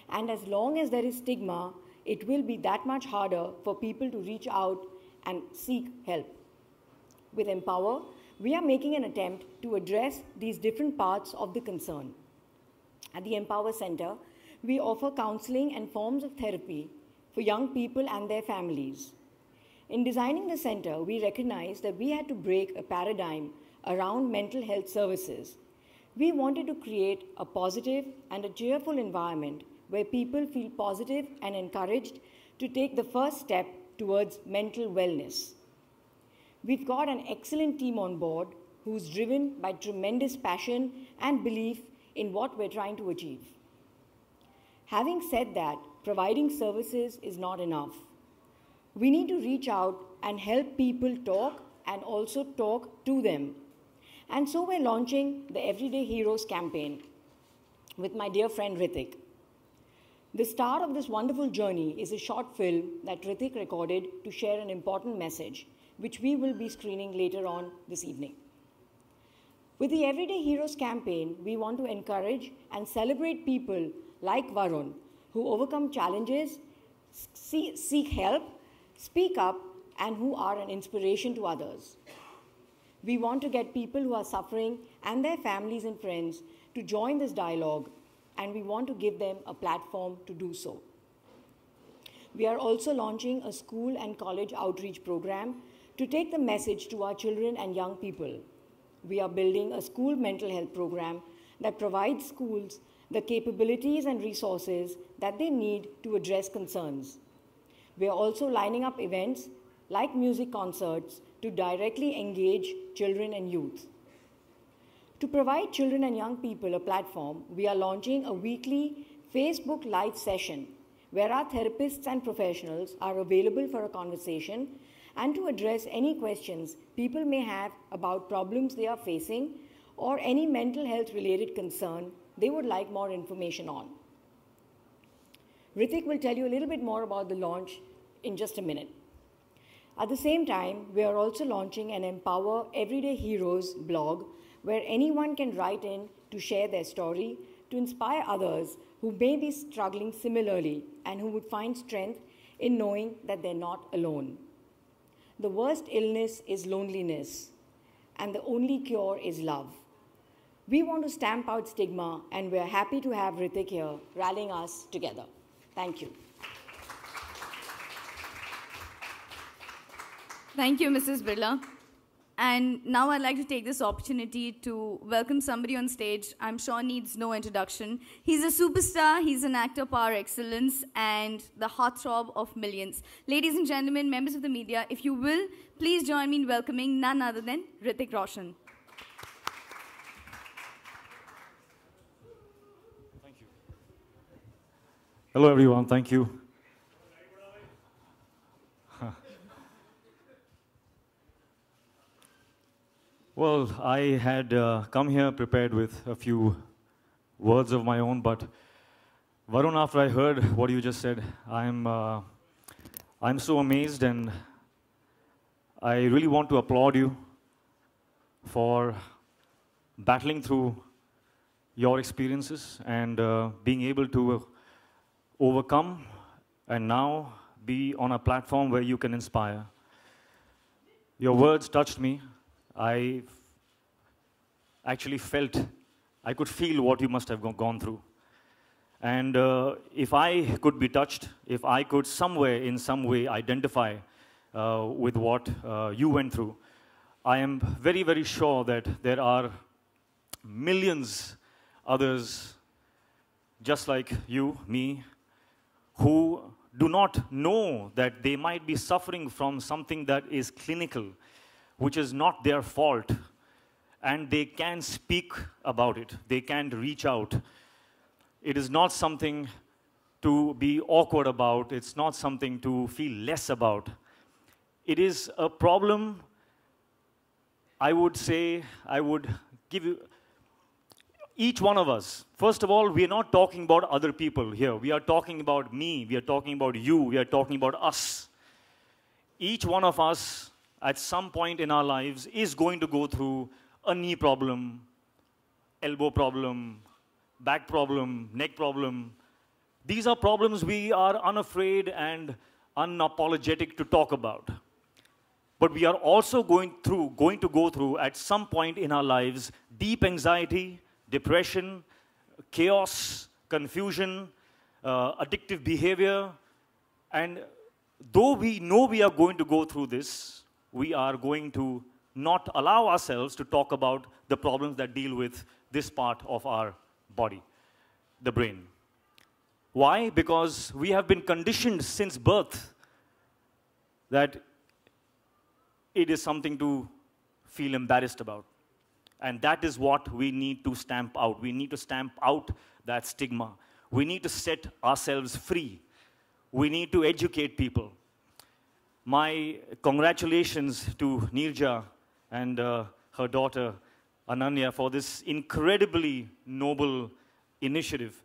And as long as there is stigma, it will be that much harder for people to reach out and seek help. With Empower, we are making an attempt to address these different parts of the concern. At the Empower Center, we offer counseling and forms of therapy for young people and their families. In designing the center, we recognized that we had to break a paradigm around mental health services. We wanted to create a positive and a cheerful environment where people feel positive and encouraged to take the first step towards mental wellness. We've got an excellent team on board who's driven by tremendous passion and belief in what we're trying to achieve. Having said that, providing services is not enough. We need to reach out and help people talk and also talk to them. And so we're launching the Everyday Heroes campaign with my dear friend Hrithik. The start of this wonderful journey is a short film that Hrithik recorded to share an important message, which we will be screening later on this evening. With the Everyday Heroes campaign, we want to encourage and celebrate people like Varun, who overcome challenges, seek help, speak up, and who are an inspiration to others. We want to get people who are suffering and their families and friends to join this dialogue, and we want to give them a platform to do so. We are also launching a school and college outreach program to take the message to our children and young people. We are building a school mental health program that provides schools the capabilities and resources that they need to address concerns. We are also lining up events like music concerts to directly engage children and youth. To provide children and young people a platform, we are launching a weekly Facebook Live session where our therapists and professionals are available for a conversation and to address any questions people may have about problems they are facing or any mental health related concern they would like more information on. Hrithik will tell you a little bit more about the launch in just a minute. At the same time, we are also launching an Empower Everyday Heroes blog where anyone can write in to share their story, to inspire others who may be struggling similarly and who would find strength in knowing that they're not alone. The worst illness is loneliness, and the only cure is love. We want to stamp out stigma, and we're happy to have Hrithik here rallying us together. Thank you. Thank you, Mrs. Birla. And now I'd like to take this opportunity to welcome somebody on stage I'm sure needs no introduction. He's a superstar, he's an actor par excellence, and the heartthrob of millions. Ladies and gentlemen, members of the media, if you will, please join me in welcoming none other than Hrithik Roshan. Thank you. Hello, everyone. Thank you. Well, I had come here prepared with a few words of my own, but Varun, after I heard what you just said, I'm so amazed, and I really want to applaud you for battling through your experiences and being able to overcome and now be on a platform where you can inspire. Your words touched me. I actually felt, I could feel what you must have gone through. And if I could be touched, if I could somewhere, in some way, identify with what you went through, I am very, very sure that there are millions others just like you, me, who do not know that they might be suffering from something that is clinical, which is not their fault, and they can speak about it. They can reach out. It is not something to be awkward about. It's not something to feel less about. It is a problem, I would say, I would give you, each one of us, first of all, we are not talking about other people here. We are talking about me. We are talking about you. We are talking about us. Each one of us, at some point in our lives, is going to go through a knee problem, elbow problem, back problem, neck problem, These are problems we are unafraid and unapologetic to talk about. But we are also going to go through, at some point in our lives, deep anxiety, depression, chaos, confusion, addictive behavior. And though we know we are going to go through this, we are going to not allow ourselves to talk about the problems that deal with this part of our body, the brain. Why? Because we have been conditioned since birth that it is something to feel embarrassed about. And that is what we need to stamp out. We need to stamp out that stigma. We need to set ourselves free. We need to educate people. My congratulations to Neerja and her daughter Ananya for this incredibly noble initiative.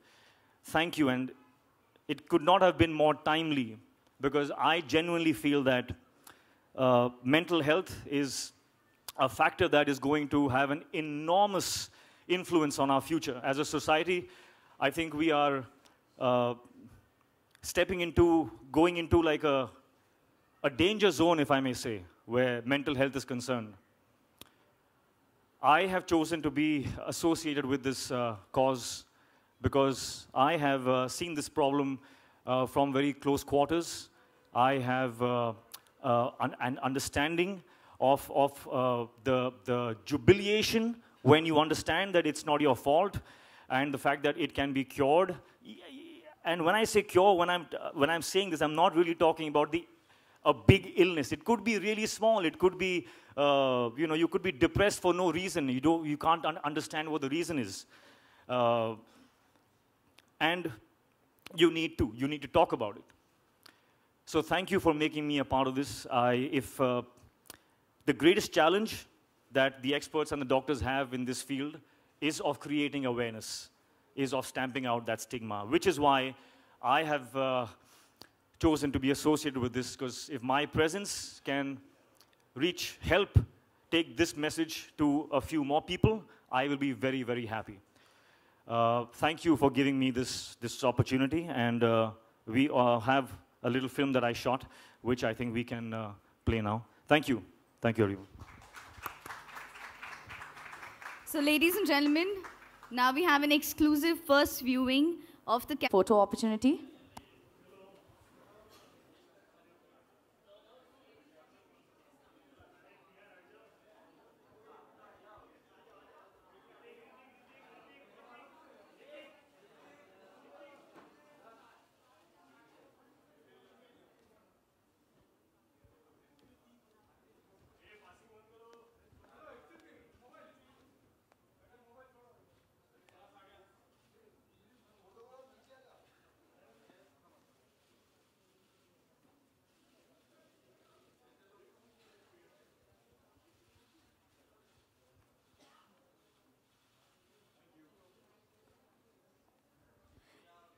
Thank you, and it could not have been more timely, because I genuinely feel that mental health is a factor that is going to have an enormous influence on our future. As a society, I think we are going into like a danger zone, if I may say, where mental health is concerned. I have chosen to be associated with this cause because I have seen this problem from very close quarters. I have an understanding of the jubilation when you understand that it's not your fault, and the fact that it can be cured. And when I say cure, when I'm saying this, I'm not really talking about a big illness. It could be really small. It could be, you could be depressed for no reason. You can't understand what the reason is. And you need to talk about it. So thank you for making me a part of this. The greatest challenge that the experts and the doctors have in this field is of creating awareness, is of stamping out that stigma, which is why I have chosen to be associated with this, because if my presence can help take this message to a few more people, I will be very, very happy. Thank you for giving me this opportunity, and we have a little film that I shot, which I think we can play now. Thank you. Thank you, everyone. So, ladies and gentlemen, now we have an exclusive first viewing of the photo opportunity.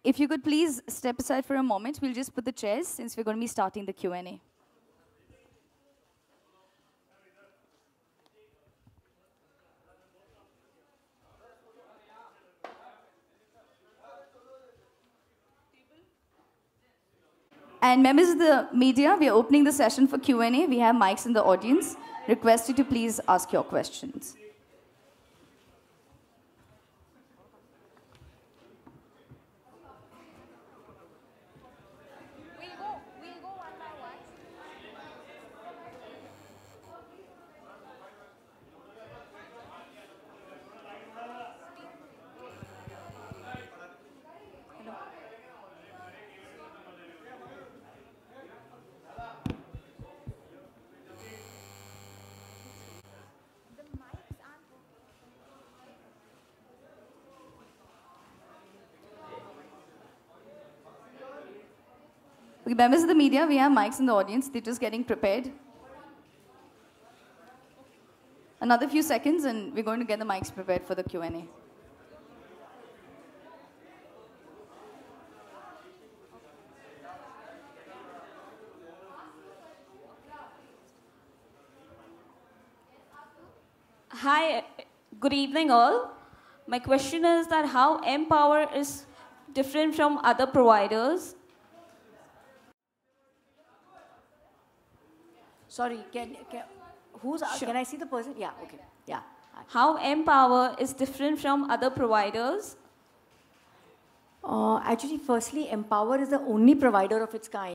If you could please step aside for a moment, we'll just put the chairs since we're going to be starting the Q&A. And members of the media, we are opening the session for Q&A. We have mics in the audience. Request you to please ask your questions. Okay, members of the media, we have mics in the audience. They're just getting prepared. Another few seconds and we're going to get the mics prepared for the Q&A. Hi, good evening all. My question is that how Empower is different from other providers? Sorry, can I see the person? Yeah, okay. Yeah. How Empower is different from other providers? Actually, firstly, Empower is the only provider of its kind